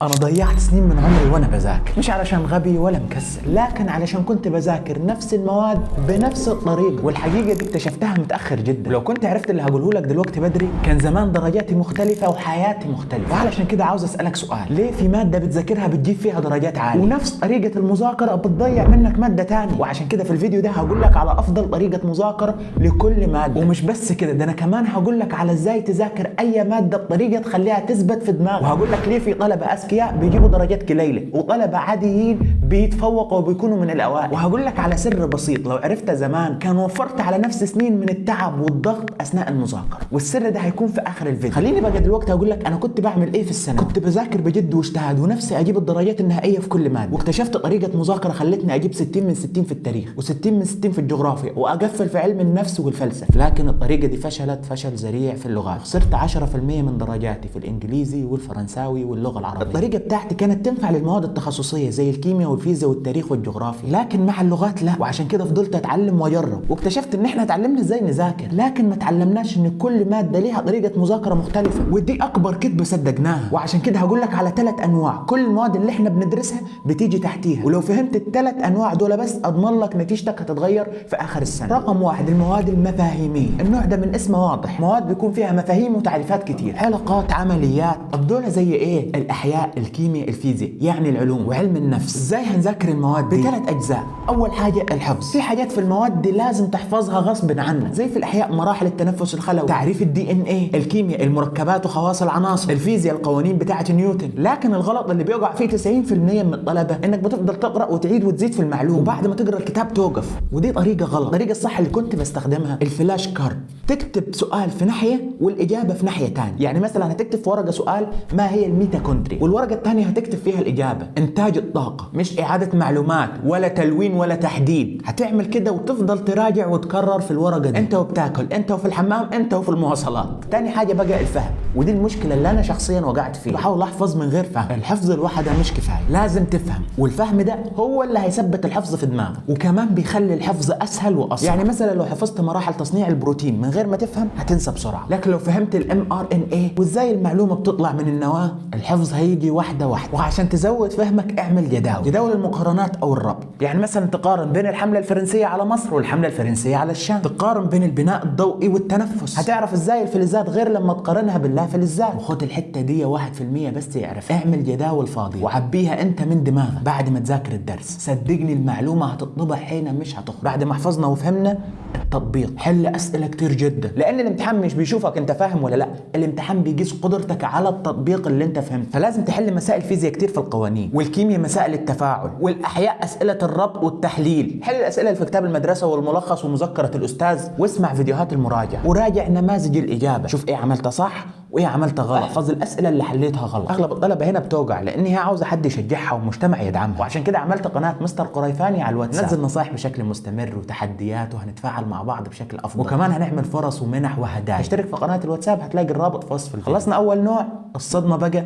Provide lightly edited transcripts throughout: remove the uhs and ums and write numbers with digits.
أنا ضيعت سنين من عمري وأنا بذاكر، مش علشان غبي ولا مكسل، لكن علشان كنت بذاكر نفس المواد بنفس الطريقة، والحقيقة دي اكتشفتها متأخر جدا. ولو كنت عرفت اللي هقوله لك دلوقتي بدري كان زمان درجاتي مختلفة وحياتي مختلفة. وعلشان كده عاوز أسألك سؤال: ليه في مادة بتذاكرها بتجيب فيها درجات عالية ونفس طريقة المذاكرة بتضيع منك مادة تانية؟ وعشان كده في الفيديو ده هقول لك على أفضل طريقة مذاكرة لكل مادة، ومش بس كده، ده أنا كمان هقول لك على إزاي تذاكر أي مادة بطريقة تخليها تثبت في دماغك، وهقول لك ليه في طلبة أذكياء بيجيبوا درجات قليله وطلبه عاديين بيتفوقوا وبيكونوا من الاوائل. وهقول لك على سر بسيط لو عرفته زمان كان وفرت على نفس سنين من التعب والضغط اثناء المذاكره، والسر ده هيكون في اخر الفيديو. خليني بقى دلوقتي اقول لك انا كنت بعمل ايه في السنه. كنت بذاكر بجد واجتهاد ونفسي اجيب الدرجات النهائيه في كل ماده، واكتشفت طريقه مذاكره خلتني اجيب 60 من 60 في التاريخ و60 من 60 في الجغرافيا واقفل في علم النفس والفلسفه. لكن الطريقه دي فشلت فشل ذريع في اللغات، خسرت 10% من درجاتي في الانجليزي والفرنساوي واللغه العربيه. الطريقه بتاعتي كانت تنفع للمواد التخصصيه زي الكيمياء والفيزياء والتاريخ والجغرافيا، لكن مع اللغات لا. وعشان كده فضلت اتعلم واجرب، واكتشفت ان احنا اتعلمنا ازاي نذاكر لكن ما اتعلمناش ان كل ماده ليها طريقه مذاكره مختلفه، ودي اكبر كذبه صدقناها. وعشان كده هقول لك على 3 انواع كل المواد اللي احنا بندرسها بتيجي تحتيها، ولو فهمت ال3 انواع دول بس اضمن لك نتيجتك هتتغير في اخر السنه. رقم 1: المواد المفاهيميه. النوع ده من اسمه واضح، مواد بيكون فيها مفاهيم وتعريفات كتير، حلقات، عمليات. دول زي ايه؟ الاحياء، الكيمياء، الفيزياء، يعني العلوم وعلم النفس. ازاي هنذاكر المواد دي؟ ب3 اجزاء. اول حاجه الحفظ. في حاجات في المواد دي لازم تحفظها غصب عنك، زي في الاحياء مراحل التنفس الخلوي، تعريف الدي ان ايه، الكيمياء المركبات وخواص العناصر، الفيزياء القوانين بتاعه نيوتن. لكن الغلط اللي بيقع فيه 90% من الطلبه انك بتفضل تقرا وتعيد وتزيد في المعلومه، وبعد ما تقرا الكتاب توقف، ودي طريقه غلط. الطريقه الصح اللي كنت بستخدمها الفلاش كارد، تكتب سؤال في ناحيه والاجابه في ناحيه ثانيه. يعني مثلا هتكتب في ورقه سؤال ما هي الميتوكوندريا، والورقه الثانيه هتكتب فيها الاجابه انتاج الطاقه، مش اعاده معلومات ولا تلوين ولا تحديد. هتعمل كده وتفضل تراجع وتكرر في الورقه دي، انت وبتاكل، انت وفي الحمام، انت وفي المواصلات. ثاني حاجه بقى الفهم، ودي المشكله اللي انا شخصيا وقعت فيها. بحاول احفظ من غير فهم، الحفظ لوحده مش كفايه، لازم تفهم، والفهم ده هو اللي هيثبت الحفظ في دماغك، وكمان بيخلي الحفظ اسهل واسرع. يعني مثلا لو حفظت مراحل تصنيع البروتين من غير ما تفهم هتنسى بسرعه، لكن لو فهمت الام ار ان اي وازاي المعلومه بتطلع من النواه الحفظ هيجي واحده واحده. وعشان تزود فهمك اعمل جداول المقارنات او الربط. يعني مثلا تقارن بين الحمله الفرنسيه على مصر والحمله الفرنسيه على الشام، تقارن بين البناء الضوئي والتنفس، هتعرف ازاي الفلزات غير لما تقارنها باللا فلزات. وخد الحته دي 1% بس يعرف. اعمل جداول فاضيه وعبيها انت من دماغك بعد ما تذاكر الدرس، صدقني المعلومه هتطبع هنا مش هتخرج. بعد ما حفظنا وفهمنا التطبيق، حل اسئله كتير جدا، لان الامتحان مش بيشوفك انت فاهم ولا لا، الامتحان بيقيس قدرتك على التطبيق اللي انت فهمته. فلازم تحل مسائل فيزياء كتير في القوانين، والكيمياء مسائل التفاعل، والاحياء اسئله الربط والتحليل. حل الاسئله اللي في كتاب المدرسه والملخص ومذكره الاستاذ، واسمع فيديوهات المراجعه، وراجع نماذج الاجابه، شوف ايه عملتها صح وايه عملتها غلط. احفظ الاسئله اللي حليتها غلط. اغلب الطلبه هنا بتوقع لان هي عاوزه حد يشجعها ومجتمع يدعمها، وعشان كده عملت قناه مستر قريفاني على الواتساب، ننزل نصايح بشكل مستمر وتحديات، وهنتفاعل مع بعض بشكل افضل، وكمان هنعمل فرص ومنح وهدايا. اشترك في قناه الواتساب هتلاقي الرابط في وصف الفيديو. خلصنا اول نوع الصدمه، بقى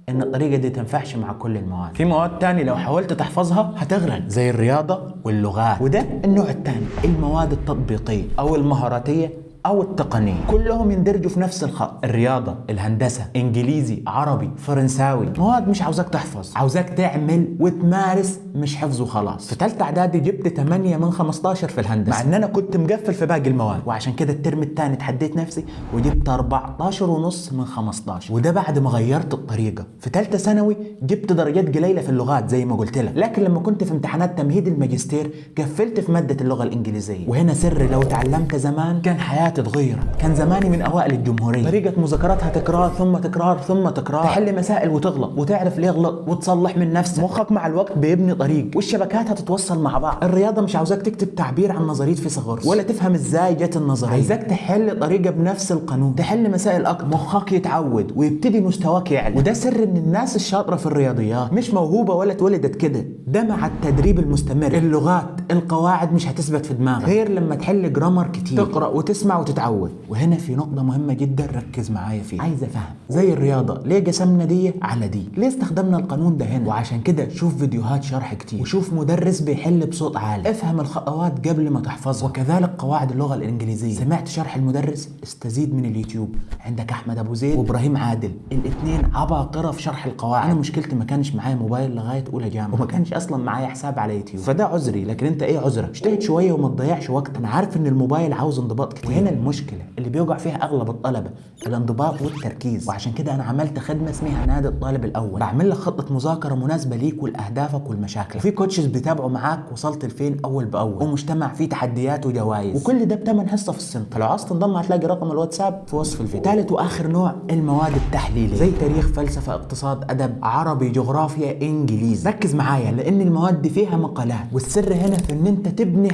ان الطريقه دي تنفعش مع كل المواد. في مواد تاني لو حاولت تحفظها هتغرق، زي الرياضه واللغات. وده النوع الثاني، المواد التطبيقيه او المهاراتيه او التقنيه، كلهم يندرجوا في نفس الخط. الرياضه، الهندسه، انجليزي، عربي، فرنساوي، مواد مش عاوزاك تحفظ، عاوزاك تعمل وتمارس، مش حفظ وخلاص. في ثالثه اعدادي جبت 8 من 15 في الهندسه، مع ان انا كنت مقفل في باقي المواد، وعشان كده الترم الثاني تحديت نفسي وجبت 14.5 من 15، وده بعد ما غيرت الطريقه. في ثالثه ثانوي جبت درجات قليله في اللغات زي ما قلت لك، لكن لما كنت في امتحانات تمهيد الماجستير قفلت في ماده اللغه الانجليزيه. وهنا سر، لو تعلمت زمان كان حياتي اتغيرت، كان زماني من اوائل الجمهوريه. طريقه مذاكرتها تكرار ثم تكرار ثم تكرار، تحل مسائل وتغلط وتعرف ليه غلط وتصلح من نفسك. مخك مع الوقت بيبني طريق والشبكات هتتوصل مع بعض. الرياضه مش عاوزاك تكتب تعبير عن نظريه فيثاغورس ولا تفهم ازاي جت النظريه، عايزاك تحل طريقه بنفس القانون، تحل مسائل اكتر، مخك يتعود ويبتدي مستواك يعلى. وده سر ان الناس الشاطره في الرياضيات مش موهوبه ولا اتولدت كده، ده مع التدريب المستمر. اللغات القواعد مش هتثبت في دماغك غير لما تحل جرامر كتير، تقرا وتسمع وتتعود. وهنا في نقطة مهمة جدا ركز معايا فيها، عايز افهم زي الرياضة ليه قسمنا دي على دي، ليه استخدمنا القانون ده هنا. وعشان كده شوف فيديوهات شرح كتير وشوف مدرس بيحل بصوت عالي، افهم الخطوات قبل ما تحفظها. وكذلك قواعد اللغة الإنجليزية، سمعت شرح المدرس استزيد من اليوتيوب، عندك أحمد أبو زيد وإبراهيم عادل، الاثنين عباقرة في شرح القواعد. أنا مشكلتي ما كانش معايا موبايل لغاية أولى جامعة، وما كانش أصلا معايا حساب على يوتيوب، فده عذري. لكن أنت إيه عذرك؟ اجتهد شوية وما تضيعش وقت. أنا عارف إن الموبايل عاوز انضباط كتير، وهنا المشكلة اللي بيوقع فيها أغلب الطلبة، الانضباط والتركيز. وعشان كده أنا عملت خدمة اسمها نادي الطالب الأول، بعمل لك خطة مذاكرة مناسبة ليك ولأهدافك والمشاكل، وفي كوتشز بيتابعوا معاك وصلت لفين أول بأول، ومجتمع فيه تحديات وجوائز، وكل ده بتمن حصة في السنة. فلو عاوز تنضم هتلاقي رقم الواتساب في وصف الفيديو. ثالث وآخر نوع المواد التحليلية، زي تاريخ، فلسفة، اقتصاد، أدب، عربي، جغرافيا، إنجليزي. ركز معايا لأن المواد دي فيها مقالات، والسر هنا في إن أنت تبني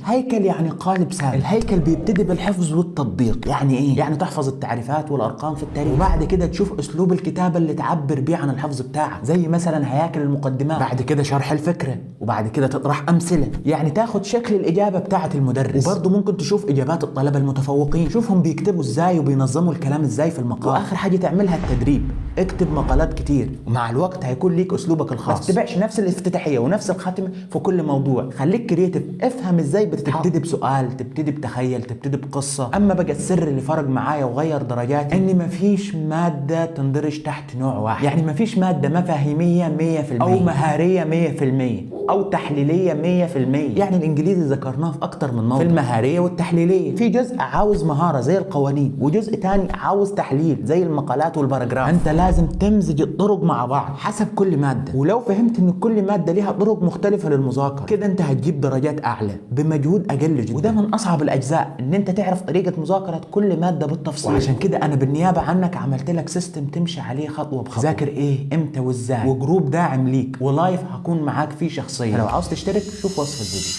هيكل يعني قالب ثابت. الهيكل بيبتدي بالحفظ والتطبيق. يعني إيه؟ يعني تحفظ التعريفات والأرقام في التاريخ، وبعد كده تشوف أسلوب الكتابة اللي تعبر بيه عن الحفظ بتاعك، زي مثلا هياكل المقدمات، بعد كده شرح الفكرة، وبعد كده تطرح أمثلة، يعني تاخد شكل الإجابة بتاعة المدرس. وبرضه ممكن تشوف إجابات الطلبة المتفوقين، شوفهم بيكتبوا إزاي وبينظموا الكلام إزاي في المقال. وآخر حاجة تعملها التدريب، اكتب مقالات كتير، ومع الوقت هيكون ليك أسلوبك الخاص. بس تبعش نفس الافتتاحية ونفس الختمة في كل موضوع، خليك كرييتيف، افهم إزاي بتتحط. تبتدي بسؤال، تبتدي بتخيل، تبتدي بقصة. أما بقى السر اللي فرق معايا وغير درجاتي إن مفيش مادة تندرج تحت نوع واحد، يعني مفيش مادة مفاهيمية 100% أو مهارية 100% أو تحليلية 100%. يعني الإنجليزي ذكرناه في أكتر من موضوع، في المهارية والتحليلية، في جزء عاوز مهارة زي القوانين، وجزء تاني عاوز تحليل زي المقالات والباراجراف. أنت لازم تمزج الطرق مع بعض حسب كل مادة، ولو فهمت إن كل مادة ليها طرق مختلفة للمذاكرة كده أنت هتجيب درجات أعلى بمجهود أقل جدا. وده من أصعب الأجزاء، إن أنت تعرف طريقة مذاكرة كل مادة بالتفصيل. وعشان كده أنا بالنيابة عنك عملت لك سيستم تمشي عليه خطوة بخطوة، ذاكر إيه إمتى وإزاي، وجروب داعم ليك، ولايف هكون معاك فيه شخصيا. لو عاوز تشترك شوف وصف الفيديو.